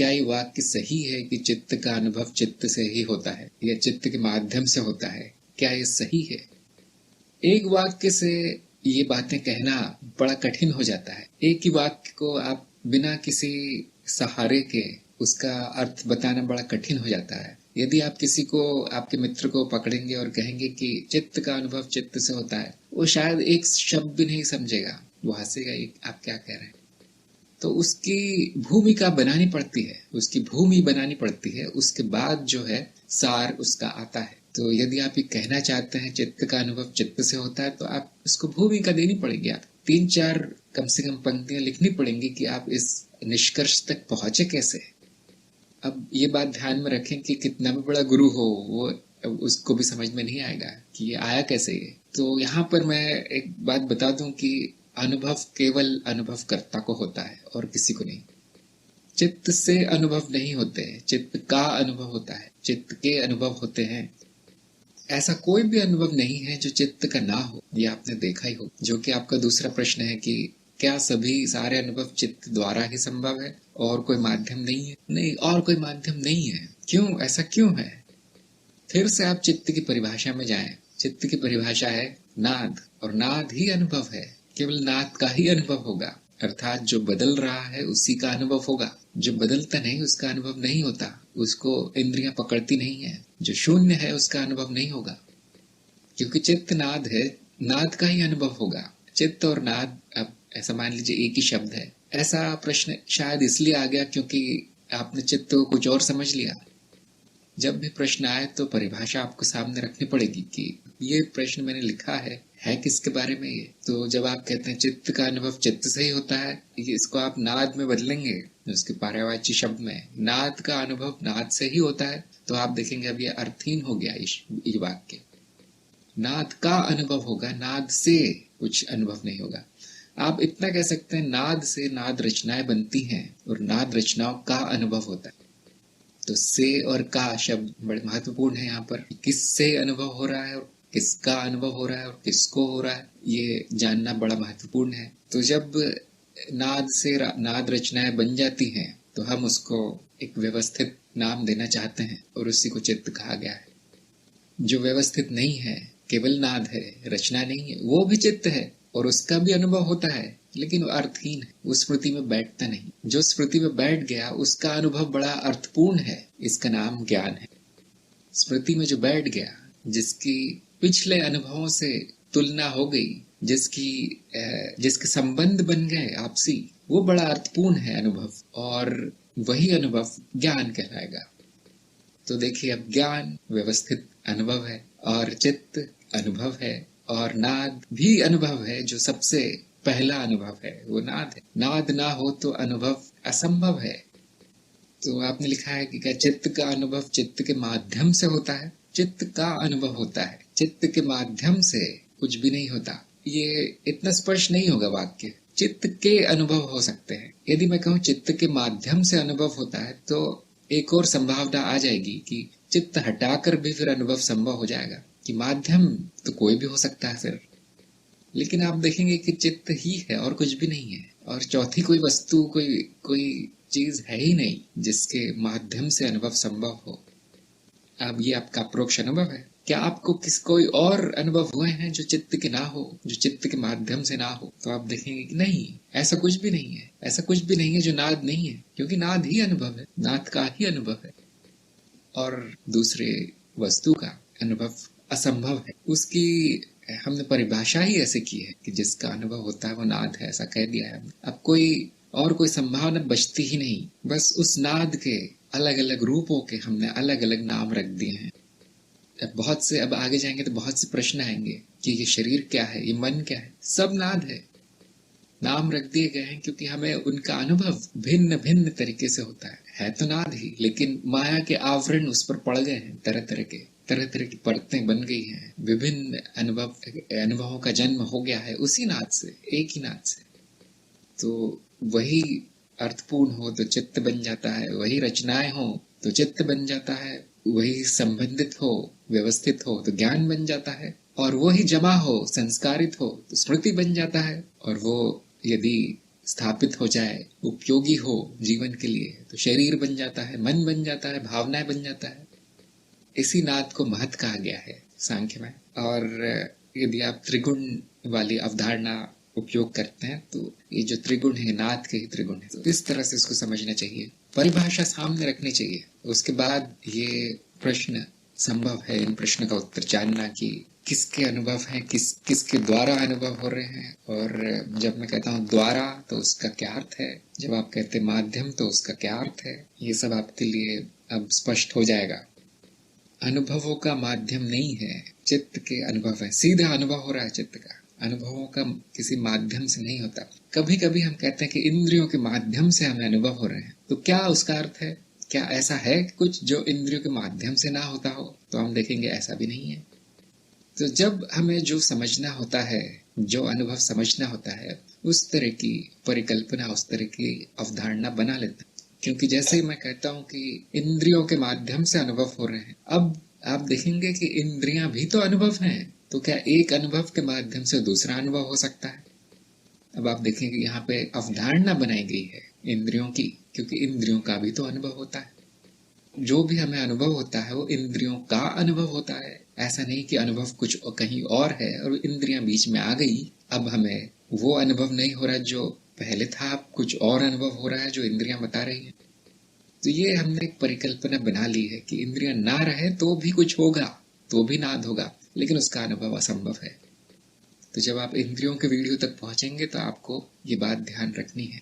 क्या ये वाक्य सही है कि चित्त का अनुभव चित्त से ही होता है या चित्त के माध्यम से होता है? क्या ये सही है? एक वाक्य से ये बातें कहना बड़ा कठिन हो जाता है। एक ही वाक्य को आप बिना किसी सहारे के उसका अर्थ बताना बड़ा कठिन हो जाता है। यदि आप किसी को, आपके मित्र को पकड़ेंगे और कहेंगे कि चित्त का अनुभव चित्त से होता है, वो शायद एक शब्द भी नहीं समझेगा, वो हंसेगा, आप क्या कह रहे हैं। तो उसकी भूमिका बनानी पड़ती है, उसकी भूमि बनानी पड़ती है, उसके बाद जो है सार उसका आता है। तो यदि आप ये कहना चाहते हैं चित्त का अनुभव चित्त से होता है, तो आप इसको भूमिका देनी पड़ेगी। आप 3-4 कम से कम पंक्तियां लिखनी पड़ेंगी कि आप इस निष्कर्ष तक पहुंचे कैसे। अब ये बात ध्यान में रखें कि कितना भी बड़ा गुरु हो, वो उसको भी समझ में नहीं आएगा कि ये आया कैसे ये। तो यहाँ पर मैं एक बात बता दूं कि अनुभव केवल अनुभवकर्ता को होता है और किसी को नहीं। चित्त से अनुभव नहीं होते, चित्त का अनुभव होता है, चित्त के अनुभव होते हैं। ऐसा कोई भी अनुभव नहीं है जो चित्त का ना हो, ये आपने देखा ही हो। जो कि आपका दूसरा प्रश्न है कि क्या सभी सारे अनुभव चित्त द्वारा ही संभव है और कोई माध्यम नहीं है? नहीं, और कोई माध्यम नहीं है। क्यों? ऐसा क्यों है? फिर से आप चित्त की परिभाषा में जाएं। चित्त की परिभाषा है नाद, और नाद ही अनुभव है। केवल नाद का ही अनुभव होगा, अर्थात जो बदल रहा है उसी का अनुभव होगा। जो बदलता नहीं उसका अनुभव नहीं होता, उसको इंद्रियां पकड़ती नहीं है। जो शून्य है उसका अनुभव नहीं होगा, क्योंकि चित्त नाद है, नाद का ही अनुभव होगा। चित्त और नाद, अब ऐसा मान लीजिए एक ही शब्द है। ऐसा प्रश्न शायद इसलिए आ गया क्योंकि आपने चित्त को कुछ और समझ लिया। जब भी प्रश्न आए तो परिभाषा आपको सामने रखनी पड़ेगी कि ये प्रश्न मैंने लिखा है किसके बारे में ये। तो जब आप कहते हैं चित्त का अनुभव चित्त से ही होता है, इसको आप नाद में बदलेंगे, उसके पर्यायवाची शब्द में नाद का अनुभव नाद से ही होता है, तो आप देखेंगे अब ये अर्थहीन हो गया ये वाक्य। नाद का अनुभव होगा, नाद से कुछ अनुभव नहीं होगा। आप इतना कह सकते हैं नाद से नाद रचनाएं बनती हैं और नाद रचनाओं का अनुभव होता है। तो से और का शब्द बड़े महत्वपूर्ण है यहाँ पर। किससे अनुभव हो रहा है और किसका अनुभव हो रहा है और किसको हो रहा है, ये जानना बड़ा महत्वपूर्ण है। तो जब नाद से नाद रचनाएं बन जाती हैं तो हम उसको एक व्यवस्थित नाम देना चाहते हैं और उसी को चित्त कहा गया है। जो व्यवस्थित नहीं है, केवल नाद है, रचना नहीं है, वो भी चित्त है और उसका भी अनुभव होता है, लेकिन वो अर्थहीन है, वो स्मृति में बैठता नहीं। जो स्मृति में बैठ गया उसका अनुभव बड़ा अर्थपूर्ण है, इसका नाम ज्ञान है। स्मृति में जो बैठ गया, जिसकी पिछले अनुभवों से तुलना हो गई, जिसके संबंध बन गए आपसी, वो बड़ा अर्थपूर्ण है अनुभव, और वही अनुभव ज्ञान कहलाएगा। तो देखिए, अब ज्ञान व्यवस्थित अनुभव है और चित्त अनुभव है और नाद भी अनुभव है। जो सबसे पहला अनुभव है वो नाद है। नाद ना हो तो अनुभव असंभव है। तो आपने लिखा है कि क्या चित्त का अनुभव चित्त के माध्यम से होता है? चित्त का अनुभव होता है, चित्त के माध्यम से कुछ भी नहीं होता। ये इतना स्पष्ट नहीं होगा वाक्य। चित्त के अनुभव हो सकते हैं। यदि मैं कहूँ चित्त के माध्यम से अनुभव होता है तो एक और संभावना आ जाएगी कि चित्त हटाकर भी फिर अनुभव संभव हो जाएगा, कि माध्यम तो कोई भी हो सकता है फिर। लेकिन आप देखेंगे कि चित्त ही है और कुछ भी नहीं है, और चौथी कोई वस्तु, कोई चीज है ही नहीं जिसके माध्यम से अनुभव संभव हो। अब ये आपका अप्रोक्ष अनुभव है। क्या आपको कोई और अनुभव हुए हैं जो चित्त के ना हो, जो चित्त के माध्यम से ना हो? तो आप देखेंगे कि नहीं, ऐसा कुछ भी नहीं है। ऐसा कुछ भी नहीं है जो नाद नहीं है, क्योंकि नाद ही अनुभव है, नाद का ही अनुभव है, और दूसरे वस्तु का अनुभव असंभव है। उसकी हमने परिभाषा ही ऐसे की है कि जिसका अनुभव होता है वो नाद है, ऐसा कह दिया है हमने। अब कोई संभावना बचती ही नहीं। बस उस नाद के अलग अलग रूपों के हमने अलग अलग नाम रख दिए हैं। अब आगे जाएंगे तो बहुत से प्रश्न आएंगे कि ये शरीर क्या है, ये मन क्या है। सब नाद है, नाम रख दिए गए हैं क्योंकि हमें उनका अनुभव भिन्न भिन्न तरीके से होता है तो नाद ही, लेकिन माया के आवरण उस पर पड़ गए हैं। तरह तरह की परतें बन गई हैं। विभिन्न अनुभवों का जन्म हो गया है उसी नाद से, एक ही नाद से। तो वही अर्थपूर्ण हो तो चित्त बन जाता है, वही रचनाएं हो तो चित्त बन जाता है, वही संबंधित हो, व्यवस्थित हो तो ज्ञान बन जाता है, और वो ही जमा हो, संस्कारित हो तो स्मृति बन जाता है। और वो यदि स्थापित हो जाए, उपयोगी हो जीवन के लिए, तो शरीर बन जाता है, मन बन जाता है, भावनाएं बन जाता है। इसी नाद को महत कहा गया है सांख्य में। और यदि आप त्रिगुण वाली अवधारणा उपयोग करते हैं तो ये जो त्रिगुण है नाद के ही त्रिगुण है, तो इस तरह से इसको समझना चाहिए, परिभाषा सामने रखनी चाहिए। उसके बाद ये प्रश्न संभव है, इन प्रश्न का उत्तर जानना कि किसके अनुभव हैं, किसके द्वारा अनुभव हो रहे हैं। और जब मैं कहता हूँ द्वारा तो उसका क्या अर्थ है, जब आप कहते माध्यम तो उसका क्या अर्थ है, ये सब आपके लिए अब स्पष्ट हो जाएगा। अनुभवों का माध्यम नहीं है, चित्त के अनुभव है, सीधा अनुभव हो रहा है चित्त का, अनुभवों का किसी माध्यम से नहीं होता। कभी कभी हम कहते हैं कि इंद्रियों के माध्यम से हमें अनुभव हो रहे हैं, तो क्या उसका अर्थ है, क्या ऐसा है कुछ जो इंद्रियों के माध्यम से ना होता हो? तो हम देखेंगे ऐसा भी नहीं है। तो जब हमें जो समझना होता है, जो अनुभव समझना होता है, उस तरह की परिकल्पना, उस तरह की अवधारणा बना लेते हैं। क्योंकि जैसे ही मैं कहता हूं कि इंद्रियों के माध्यम से अनुभव हो रहे हैं, अब आप देखेंगे कि इंद्रियां भी तो अनुभव हैं, तो क्या एक अनुभव के माध्यम से दूसरा अनुभव हो सकता है? अब आप देखेंगे यहाँ पे अवधारणा बनाई गई है इंद्रियों की, क्योंकि इंद्रियों का भी तो अनुभव होता है। जो भी हमें अनुभव होता है वो इंद्रियों का अनुभव होता है। ऐसा नहीं कि अनुभव कुछ कहीं और है और इंद्रियां बीच में आ गई, अब हमें वो अनुभव नहीं हो रहा जो पहले था, कुछ और अनुभव हो रहा है जो इंद्रियां बता रही है। तो ये हमने एक परिकल्पना बना ली है कि इंद्रियां ना रहे तो भी कुछ होगा, तो भी नाद होगा, लेकिन उसका अनुभव असंभव है। तो जब आप इंद्रियों के वीडियो तक पहुंचेंगे तो आपको ये बात ध्यान रखनी है।